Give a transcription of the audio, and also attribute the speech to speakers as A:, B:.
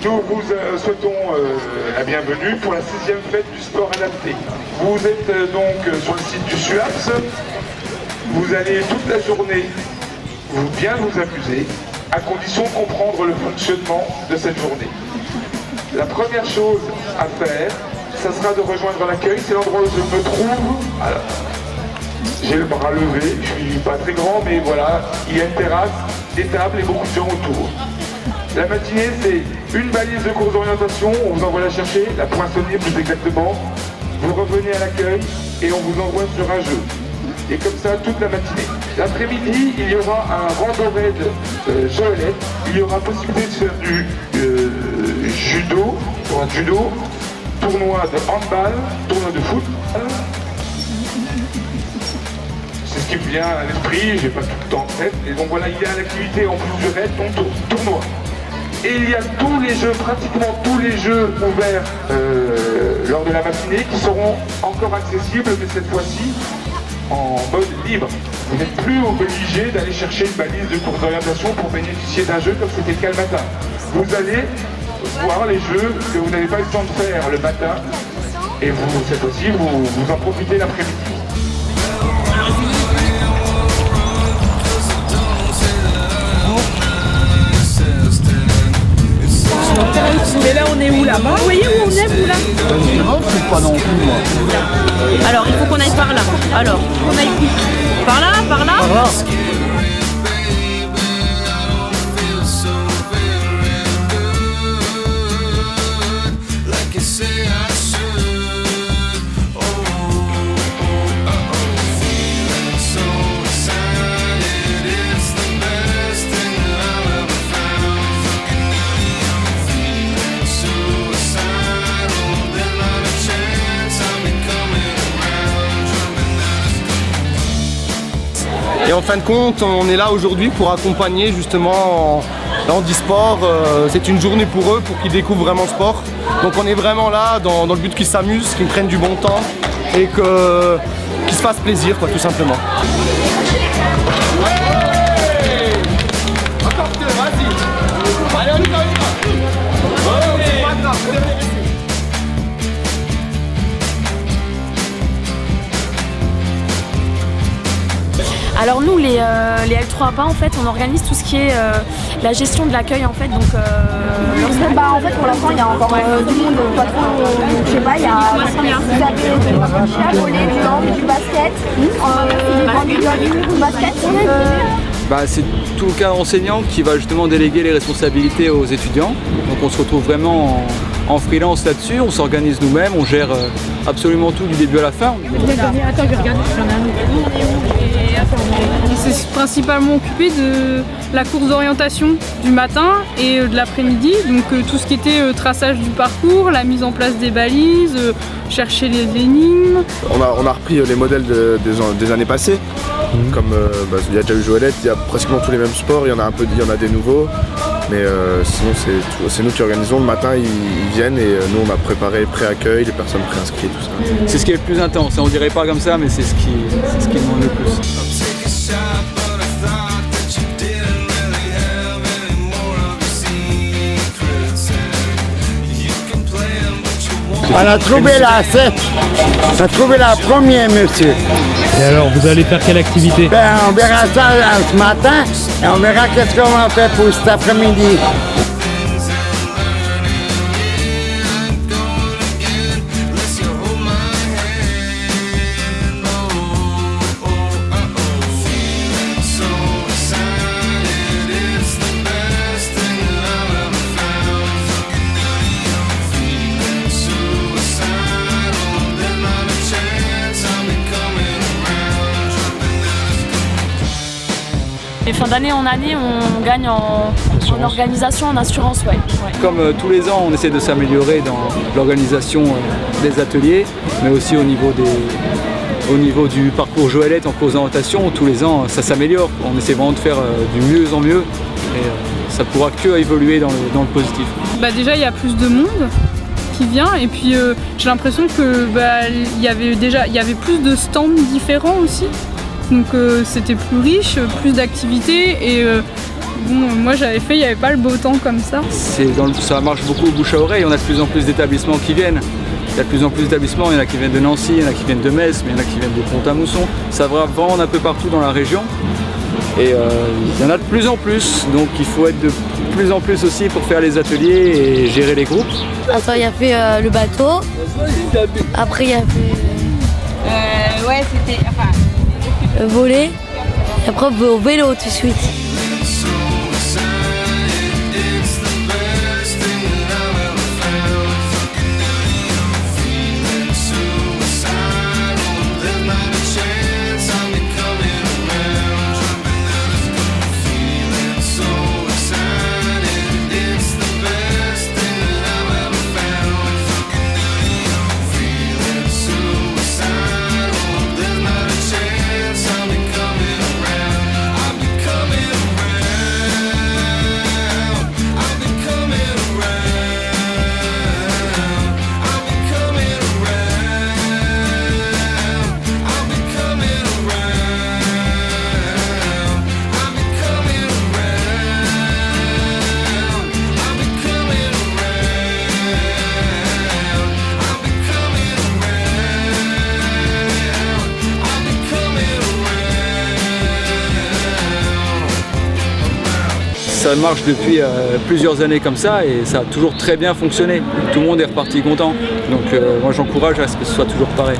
A: Nous vous souhaitons la bienvenue pour la 6e fête du sport adapté. Vous êtes donc sur le site du SUAPS. Vous allez toute la journée bien vous amuser, à condition de comprendre le fonctionnement de cette journée. La première chose à faire, ça sera de rejoindre l'accueil. C'est l'endroit où je me trouve. Alors, j'ai le bras levé, je suis pas très grand, mais voilà, il y a une terrasse, des tables et beaucoup de gens autour. La matinée, c'est une balise de course d'orientation, on vous envoie la chercher, la poinçonner plus exactement. Vous revenez à l'accueil et on vous envoie sur un jeu. Et comme ça, toute la matinée. L'après-midi, il y aura un rando-raid Joëlette. Il y aura possibilité de faire du judo, tournoi de handball, tournoi de foot. C'est ce qui me vient à l'esprit, j'ai pas tout le temps en tête. Et donc voilà, il y a l'activité en plus du raid, donc tournoi. Et il y a tous les jeux, pratiquement tous les jeux ouverts lors de la matinée qui seront encore accessibles, mais cette fois-ci en mode libre. Vous n'êtes plus obligé d'aller chercher une balise de course d'orientation pour bénéficier d'un jeu comme c'était le cas le matin. Vous allez voir les jeux que vous n'avez pas eu le temps de faire le matin et vous, cette fois-ci, vous en profitez l'après-midi.
B: Mais là on est où là-bas? Vous voyez où on est vous là?
C: C'est pas non plus moi.
B: Alors il faut qu'on aille par là. Alors on aille où? Par là? Par là?
C: Par là. Et en fin de compte, on est là aujourd'hui pour accompagner justement en e-sport. C'est une journée pour eux, pour qu'ils découvrent vraiment le sport. Donc on est vraiment là dans le but qu'ils s'amusent, qu'ils prennent du bon temps et qu'ils se fassent plaisir, quoi, tout simplement.
D: Alors nous les L3A en fait on organise tout ce qui est la gestion de l'accueil en fait donc
E: en fait pour l'instant il y a encore du monde pas trop je sais pas il y a vous avez du volley, du hand, du basket, du basket.
F: C'est tout le cas enseignant qui va justement déléguer les responsabilités aux étudiants. Donc on se retrouve vraiment en freelance là-dessus, on s'organise nous-mêmes, on gère absolument tout du début à la fin.
B: Attends, je vais regarder si j'en ai un autre. Il s'est principalement occupé de la course d'orientation du matin et de l'après-midi, donc tout ce qui était traçage du parcours, la mise en place des balises, chercher les énigmes.
G: On a repris les modèles des années passées, comme il y a déjà eu Joëlette, il y a pratiquement tous les mêmes sports, il y en a des nouveaux, mais sinon c'est nous qui organisons. Le matin ils viennent et nous on a préparé pré-accueil, les personnes préinscrites, tout ça.
F: C'est ce qui est le plus intense, on dirait pas comme ça, mais c'est ce qui demande le plus.
C: On a trouvé la 7, on a trouvé la première, monsieur.
H: Et alors, vous allez faire quelle activité?
C: On verra ça ce matin et on verra qu'est-ce qu'on va faire pour cet après-midi.
D: et fin d'année en année on gagne en organisation, en assurance
F: Comme tous les ans on essaie de s'améliorer dans l'organisation des ateliers, mais aussi au niveau du parcours Joëlette en course d'orientation, tous les ans ça s'améliore. On essaie vraiment de faire du mieux en mieux et ça pourra que évoluer dans le positif.
B: Déjà il y a plus de monde qui vient et puis j'ai l'impression que il y avait plus de stands différents aussi. Donc c'était plus riche, plus d'activités et Bon, moi j'avais fait, il n'y avait pas le beau temps comme ça.
F: Ça marche beaucoup au bouche à oreille, on a de plus en plus d'établissements qui viennent. Il y a de plus en plus d'établissements, il y en a qui viennent de Nancy, il y en a qui viennent de Metz, mais il y en a qui viennent de Pont-à-Mousson. Ça va vendre un peu partout dans la région. Et il y en a de plus en plus, donc il faut être de plus en plus aussi pour faire les ateliers et gérer les groupes.
I: Attends, il y a fait le bateau. Après, il y a fait.
J: Ouais, c'était. Enfin.
I: Voler. Et après, au vélo tout de suite.
F: Ça marche depuis plusieurs années comme ça et ça a toujours très bien fonctionné. Tout le monde est reparti content. Donc moi j'encourage à ce que ce soit toujours pareil.